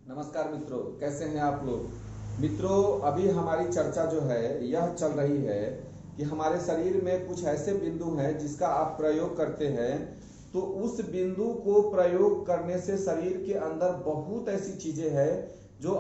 नमस्कार मित्रों, कैसे हैं आप लोग। मित्रों, अभी हमारी चर्चा जो है यह चल रही है कि हमारे शरीर में कुछ ऐसे बिंदु हैं जिसका आप प्रयोग करते हैं तो उस बिंदु को प्रयोग करने से शरीर के अंदर बहुत ऐसी चीजें हैं जो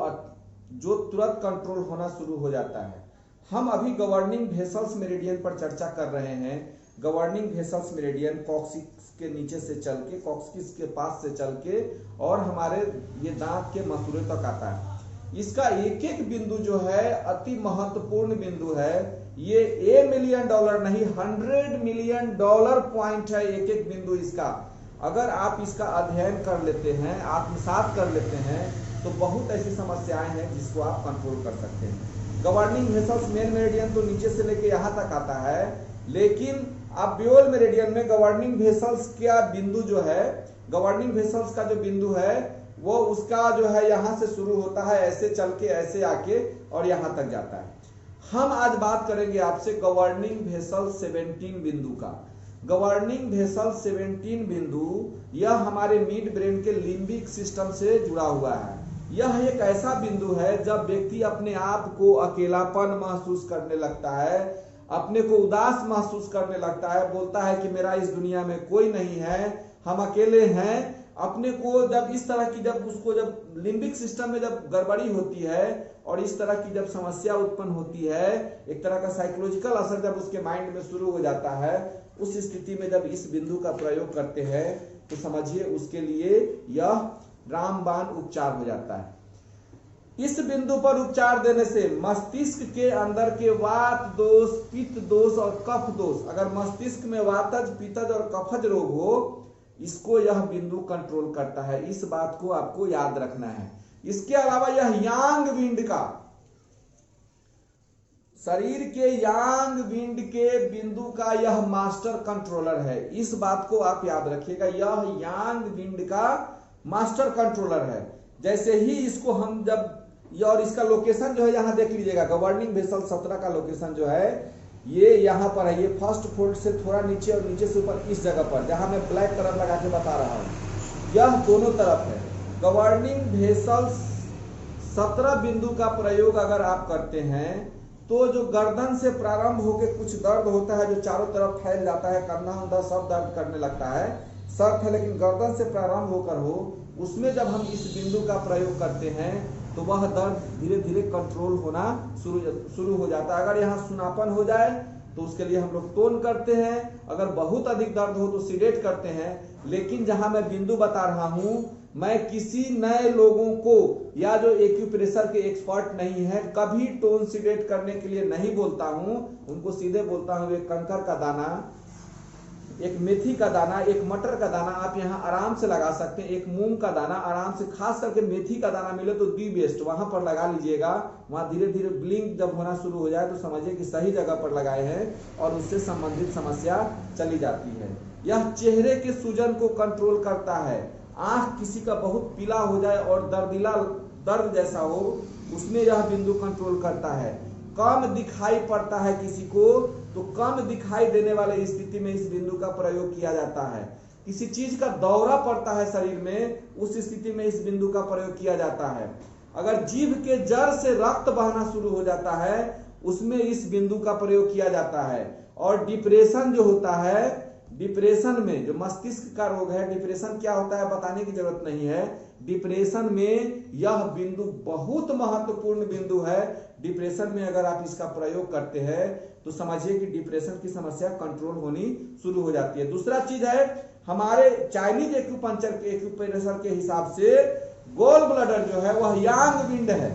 तुरंत कंट्रोल होना शुरू हो जाता है। हम अभी गवर्निंग वेसल्स मेरिडियन पर चर्चा कर रहे हैं। गवर्निंग वेसल्स मेरिडियन कॉक्सिक्स के नीचे से चल के, कॉक्सिक्स के पास से चल के और हमारे ये दांत के मसूड़े तक आता है। इसका एक एक बिंदु जो है अति महत्वपूर्ण बिंदु है। ये $1 मिलियन नहीं, $100 मिलियन पॉइंट है एक एक बिंदु इसका। अगर आप इसका अध्ययन कर लेते हैं, आत्मसात कर लेते हैं, तो बहुत ऐसी समस्याएं हैं जिसको आप कंट्रोल कर सकते हैं। गवर्निंग वेसल्स मेन मेरिडियन तो नीचे से लेके यहाँ तक आता है, लेकिन अब्योल मेरिडियन में गवर्निंग वेसल्स का बिंदु जो है, गवर्निंग वेसल्स का जो बिंदु है वो उसका जो है यहाँ से शुरू होता है, ऐसे चल के ऐसे आके और यहाँ तक जाता है। हम आज बात करेंगे आपसे गवर्निंग वेसल 17 बिंदु का। गवर्निंग वेसल 17 बिंदु यह हमारे मिड ब्रेन के लिम्बिक सिस्टम से जुड़ा हुआ है। यह एक ऐसा बिंदु है जब व्यक्ति अपने आप को अकेलापन महसूस करने लगता है, अपने को उदास महसूस करने लगता है, बोलता है कि मेरा इस दुनिया में कोई नहीं है, हम अकेले हैं। अपने को जब इस तरह की जब लिम्बिक सिस्टम में जब गड़बड़ी होती है और इस तरह की जब समस्या उत्पन्न होती है, एक तरह का साइकोलॉजिकल असर जब उसके माइंड में शुरू हो जाता है, उस स्थिति में जब इस बिंदु का प्रयोग करते हैं तो समझिए उसके लिए यह रामबाण उपचार हो जाता है। इस बिंदु पर उपचार देने से मस्तिष्क के अंदर के वात दोष, पित्त दोष और कफ दोष, अगर मस्तिष्क में वातज, पित्तज और कफज रोग हो, इसको यह बिंदु कंट्रोल करता है। इस बात को आपको याद रखना है। इसके अलावा यह यांग विंड का, शरीर के यांग विंड के बिंदु का यह मास्टर कंट्रोलर है। इस बात को आप याद रखिएगा, यह यांग विंड का मास्टर कंट्रोलर है। जैसे ही इसको हम जब, और इसका लोकेशन जो है यहाँ देख लीजिएगा, गवर्निंग वेसल 17 का लोकेशन जो है ये यहाँ पर है। ये फर्स्ट फोल्ड से थोड़ा नीचे और नीचे से ऊपर इस जगह पर, जहां मैं ब्लैक कलर लगा के बता रहा हूं, यह दोनों तरफ है। गवर्निंग वेसल 17 बिंदु का प्रयोग अगर आप करते हैं तो जो गर्दन से प्रारंभ होकर कुछ दर्द होता है जो चारों तरफ फैल जाता है, कंधा उंधा सब दर्द करने लगता है, शर्त है लेकिन गर्दन से प्रारंभ होकर हो, उसमें जब हम इस बिंदु का प्रयोग करते हैं तो वह दर्द धीरे धीरे कंट्रोल होना शुरू हो जाता है। अगर यहाँ सुनापन हो जाए तो उसके लिए हम लोग टोन करते हैं, अगर बहुत अधिक दर्द हो तो सीडेट करते हैं। लेकिन जहां मैं बिंदु बता रहा हूं, मैं किसी नए लोगों को या जो एक्यूप्रेशर के एक्सपर्ट नहीं है कभी टोन सीडेट करने के लिए नहीं बोलता हूं। उनको सीधे बोलता हूं एक कंकर का दाना, एक मेथी का दाना, एक मटर का दाना आप यहाँ आराम से लगा सकते हैं, एक मूंग का दाना आराम से, खास करके मेथी का दाना मिले तो दी बेस्ट, वहां पर लगा लीजिएगा। वहां धीरे धीरे ब्लिंक जब होना शुरू हो जाए तो समझिए कि सही जगह पर लगाए हैं और उससे संबंधित समस्या चली जाती है। यह चेहरे के सूजन को कंट्रोल करता है। आंख किसी का बहुत पीला हो जाए और दर्द जैसा हो, उसमें यह बिंदु कंट्रोल करता है। कम दिखाई पड़ता है किसी को तो कम दिखाई देने वाले स्थिति में इस बिंदु का प्रयोग किया जाता है। किसी चीज का दौरा पड़ता है शरीर में, उस स्थिति में इस बिंदु का प्रयोग किया जाता है। अगर जीभ के जड़ से रक्त बहना शुरू हो जाता है, उसमें इस बिंदु का प्रयोग किया जाता है। और डिप्रेशन जो होता है, डिप्रेशन में जो मस्तिष्क का रोग है, डिप्रेशन क्या होता है बताने की जरूरत नहीं है, डिप्रेशन में यह बिंदु बहुत महत्वपूर्ण बिंदु है। डिप्रेशन में अगर आप इसका प्रयोग करते हैं तो समझिए कि डिप्रेशन की समस्या कंट्रोल होनी शुरू हो जाती है। दूसरा चीज है, हमारे चाइनीज एक्यूप्रेशर के हिसाब से गॉल ब्लडर जो है वह यांग विंड है।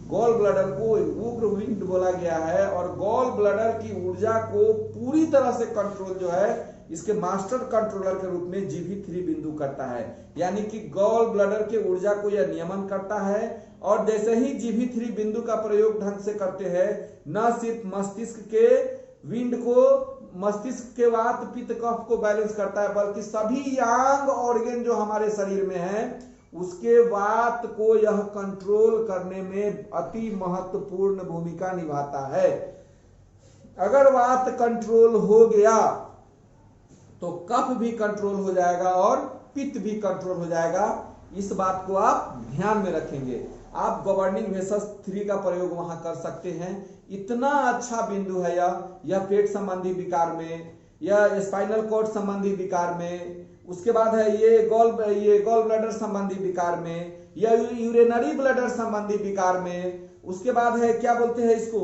गॉल ब्लडर को उग्र विंड बोला गया है और गॉल ब्लडर की ऊर्जा को पूरी तरह से कंट्रोल जो है इसके मास्टर कंट्रोलर के रूप में GV3 बिंदु करता है। यानी कि गॉल ब्लडर के ऊर्जा को यह नियमन करता है। और जैसे ही GV3 बिंदु का प्रयोग ढंग से करते हैं, न सिर्फ मस्तिष्क के विंड को, मस्तिष्क के वात, पित्त, कफ को बैलेंस करता है, बल्कि सभी यांग ऑर्गन जो हमारे शरीर में है उसके वात को यह कंट्रोल करने में अति महत्वपूर्ण भूमिका निभाता है। अगर वात कंट्रोल हो गया तो कफ भी कंट्रोल हो जाएगा और पित्त भी कंट्रोल हो जाएगा। इस बात को आप ध्यान में रखेंगे। आप गवर्निंग वेसस 3 का प्रयोग वहां कर सकते हैं। इतना अच्छा बिंदु है यह पेट संबंधी विकार में, यह स्पाइनल कॉर्ड संबंधी विकार में, उसके बाद है ये गॉल ब्लैडर संबंधी विकार में, या यूरिनरी ब्लैडर संबंधी विकार में, उसके बाद है क्या बोलते हैं इसको,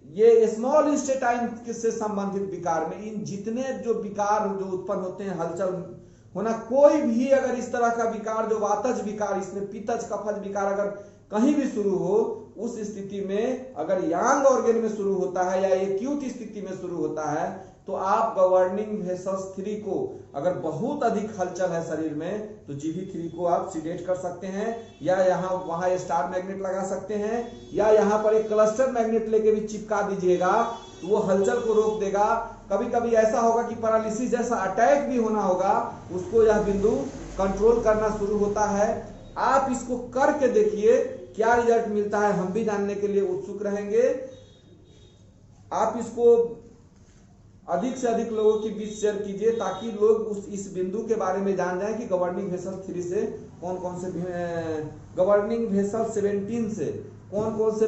ये स्मॉल इंटेस्टाइन से संबंधित विकार में। इन जितने जो विकार जो उत्पन्न होते हैं, हलचल होना, कोई भी अगर इस तरह का विकार जो वातज विकार, इसमें पित्तज कफज विकार अगर कहीं भी शुरू हो, उस स्थिति में अगर यांग ऑर्गन में शुरू होता है या एक्यूट स्थिति में शुरू होता है, तो आप गवर्निंग वेसस 3 को, अगर बहुत अधिक हलचल है शरीर में, तो GV3 को आप सीडेट कर सकते हैं, या यहाँ वहां स्टार मैग्नेट लगा सकते हैं, या यहाँ पर एक क्लस्टर मैग्नेट लेके भी चिपका दीजिएगा, तो वो हलचल को रोक देगा। कभी कभी ऐसा होगा कि पैरालिसिस जैसा अटैक भी होना होगा, उसको यह बिंदु कंट्रोल करना शुरू होता है। आप इसको करके देखिए क्या रिजल्ट मिलता है, हम भी जानने के लिए उत्सुक रहेंगे। आप इसको अधिक से अधिक लोगों के बीच शेयर कीजिए, ताकि लोग इस बिंदु के बारे में जान जाएं कि गवर्निंग वेसल 3 से कौन कौन से, गवर्निंग वेसल 17 से कौन कौन से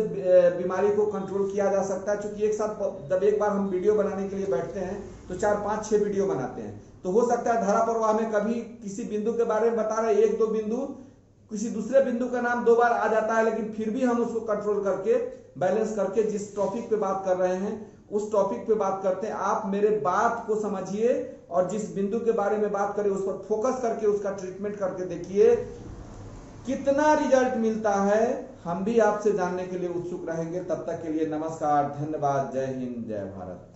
बीमारी को कंट्रोल किया जा सकता है। क्योंकि एक साथ जब एक बार हम वीडियो बनाने के लिए बैठते हैं तो 4, 5, 6 वीडियो बनाते हैं, तो हो सकता है धारा प्रवाह में कभी किसी बिंदु के बारे में बता रहे 1-2 बिंदु, किसी दूसरे बिंदु का नाम 2 बार आ जाता है, लेकिन फिर भी हम उसको कंट्रोल करके बैलेंस करके जिस टॉपिक पे बात कर रहे हैं उस टॉपिक पे बात करते हैं। आप मेरे बात को समझिए और जिस बिंदु के बारे में बात करें उस पर फोकस करके उसका ट्रीटमेंट करके देखिए कितना रिजल्ट मिलता है। हम भी आपसे जानने के लिए उत्सुक रहेंगे। तब तक के लिए नमस्कार, धन्यवाद, जय हिंद, जय भारत।